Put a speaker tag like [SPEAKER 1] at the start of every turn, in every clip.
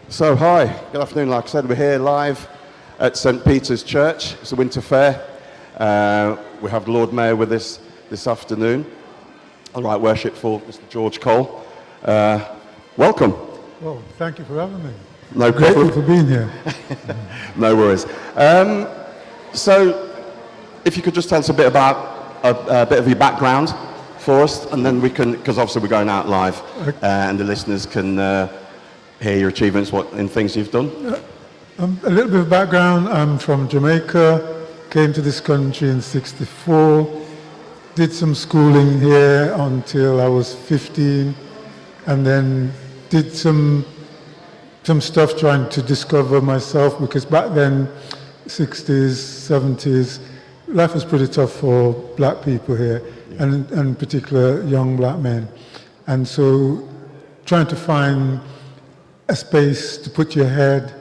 [SPEAKER 1] So, hi, good afternoon. Like I said, we're here live at St. Peter's Church. It's a winter fair. We have the Lord Mayor with us this afternoon. All right, worshipful Mr. George Cole. Welcome.
[SPEAKER 2] Well, thank you for having me.
[SPEAKER 1] No problem.
[SPEAKER 2] Grateful for being here.
[SPEAKER 1] No worries. So, if you could just tell us a bit about a bit of your background for us, and then we can, because obviously we're going out live, and the listeners can hear your achievements, and things you've done.
[SPEAKER 2] A little bit of background. I'm from Jamaica, came to this country in '64, did some schooling here until I was 15, and then did some stuff trying to discover myself, because back then, 60s, 70s, life was pretty tough for black people here, and in particular young black men. And so trying to find a space to put your head,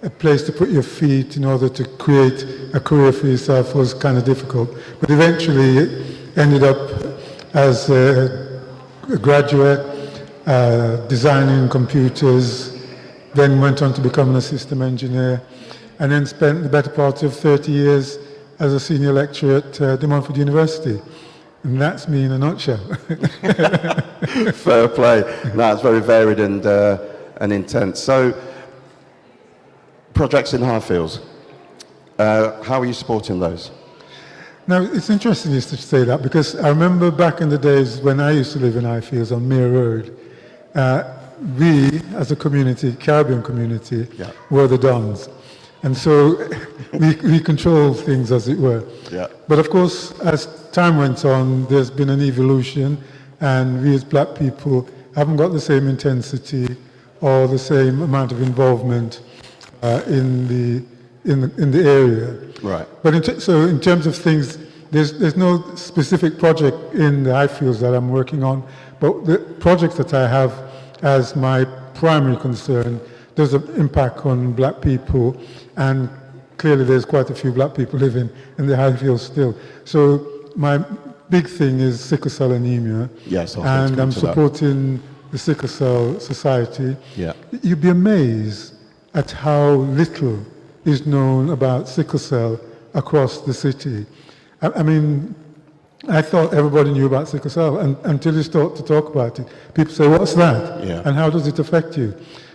[SPEAKER 2] a place to put your feet in order to create a career for yourself was kind of difficult. But eventually it ended up as a graduate, designing computers, then went on to become a system engineer, and then spent the better part of 30 years as a senior lecturer at De Montfort University. And that's me in a nutshell.
[SPEAKER 1] Fair play. No, it's very varied and intense. So, projects in Highfields, how are you supporting those?
[SPEAKER 2] Now, it's interesting you to say that, because I remember back in the days when I used to live in Highfields on Mere Road, we, as a community, Caribbean community, were the Dons. And so we control things, as it were.
[SPEAKER 1] Yeah.
[SPEAKER 2] But of course, as time went on, there's been an evolution, and we as black people haven't got the same intensity or the same amount of involvement in the area.
[SPEAKER 1] Right.
[SPEAKER 2] But so in terms of things, there's no specific project in the Highfields that I'm working on, but the projects that I have as my primary concern, there's an impact on black people, and clearly there's quite a few black people living in the Highfields still. So my big thing is sickle cell anemia,
[SPEAKER 1] yes,
[SPEAKER 2] and I'm supporting the Sickle Cell Society.
[SPEAKER 1] Yeah.
[SPEAKER 2] You'd be amazed at how little is known about sickle cell across the city. I mean, I thought everybody knew about sickle cell until you start to talk about it. People say, what's that?
[SPEAKER 1] Yeah.
[SPEAKER 2] And how does it affect you?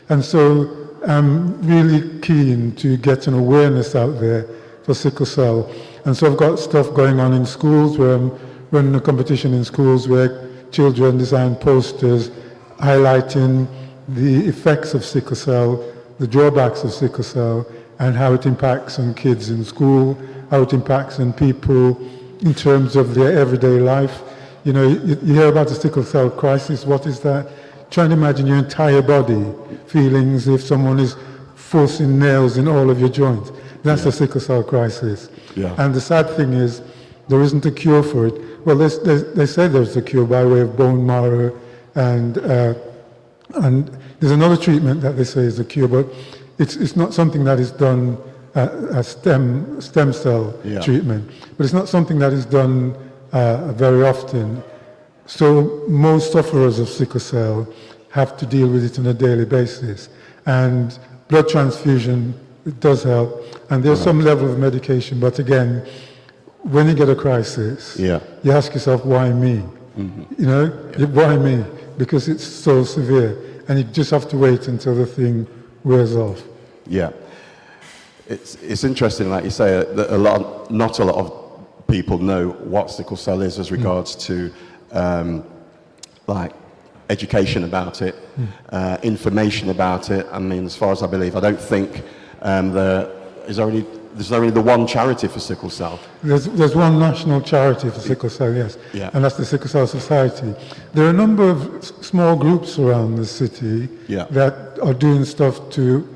[SPEAKER 2] And so I'm really keen to get an awareness out there for sickle cell. And so I've got stuff going on in schools, where I'm running a competition in schools where children design posters highlighting the effects of sickle cell, the drawbacks of sickle cell, and how it impacts on kids in school, how it impacts on people in terms of their everyday life. You know, you hear about the sickle cell crisis. What is that? Try and imagine your entire body feeling as if someone is forcing nails in all of your joints. That's the sickle cell crisis.
[SPEAKER 1] Yeah.
[SPEAKER 2] And the sad thing is, there isn't a cure for it. Well, they say there's a cure by way of bone marrow, and there's another treatment that they say is a cure, but it's not something that is done, a stem cell treatment, but it's not something that is done very often. So most sufferers of sickle cell have to deal with it on a daily basis, and blood transfusion, it does help, and there's some level of medication, but again, when you get a crisis, you ask yourself, why me? Mm-hmm. You know, why me? Because it's so severe, and you just have to wait until the thing wears off.
[SPEAKER 1] Yeah. It's interesting, like you say, that not a lot of people know what sickle cell is as regards to like education about it, information about it. I mean, as far as I believe, I don't think there's only the one charity for sickle cell.
[SPEAKER 2] There's one national charity for sickle cell, yes, and that's the Sickle Cell Society. There are a number of small groups around the city that are doing stuff to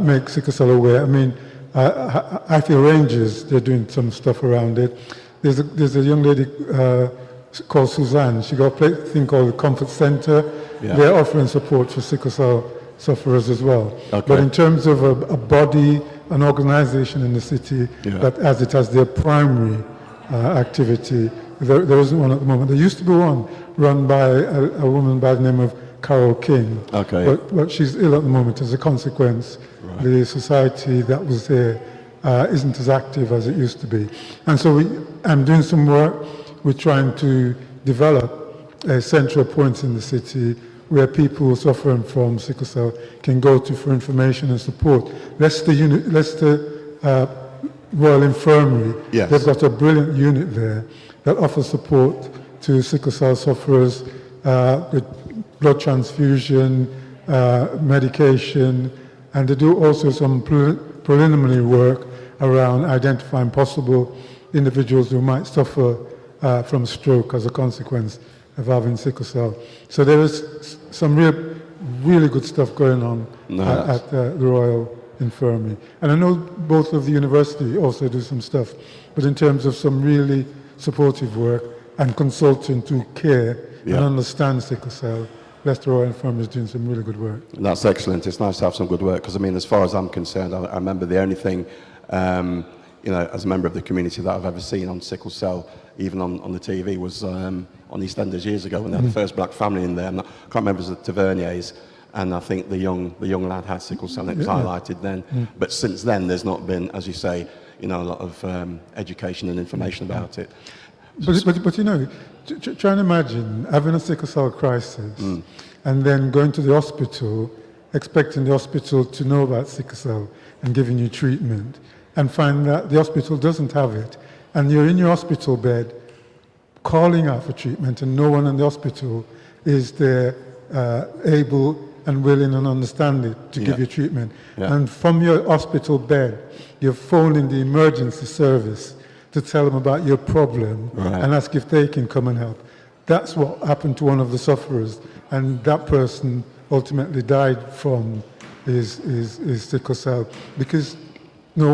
[SPEAKER 2] make sickle cell aware. I mean, Highfield Rangers, they're doing some stuff around it. There's a young lady called Suzanne. She got a thing called the Comfort Center. They're offering support for sickle cell sufferers as well. Okay. But in terms of a body, an organization in the city that has it as their primary activity, there isn't one at the moment. There used to be one run by a woman by the name of Carol King.
[SPEAKER 1] Okay.
[SPEAKER 2] But she's ill at the moment as a consequence.
[SPEAKER 1] Right.
[SPEAKER 2] The society that was there isn't as active as it used to be. And so I'm doing some work. We're trying to develop central points in the city where people suffering from sickle cell can go to for information and support. Leicester Royal Infirmary,
[SPEAKER 1] Yes.
[SPEAKER 2] they've got a brilliant unit there that offers support to sickle cell sufferers with blood transfusion, medication, and they do also some preliminary work around identifying possible individuals who might suffer from stroke as a consequence of having sickle cell. So there is some really good stuff going on at the Royal Infirmary. And I know both of the university also do some stuff, but in terms of some really supportive work and consultant who care and understand sickle cell, Leicester Royal Infirmary is doing some really good work.
[SPEAKER 1] That's excellent. It's nice to have some good work because, I mean, as far as I'm concerned, I remember the only thing, you know, as a member of the community that I've ever seen on sickle cell, even on the TV, was on EastEnders years ago when they had the first black family in there. I can't remember if it was the Taverniers, and I think the young lad had sickle cell, and it was highlighted then. But since then, there's not been, as you say, you know, a lot of education and information about it.
[SPEAKER 2] But you know, try and imagine having a sickle cell crisis and then going to the hospital, expecting the hospital to know about sickle cell and giving you treatment, and find that the hospital doesn't have it. And you're in your hospital bed calling out for treatment, and no one in the hospital is there able and willing and understanding to give you treatment. And from your hospital bed, you're phoning the emergency service to tell them about your problem and ask if they can come and help. That's what happened to one of the sufferers, and that person ultimately died from his sickle cell because no one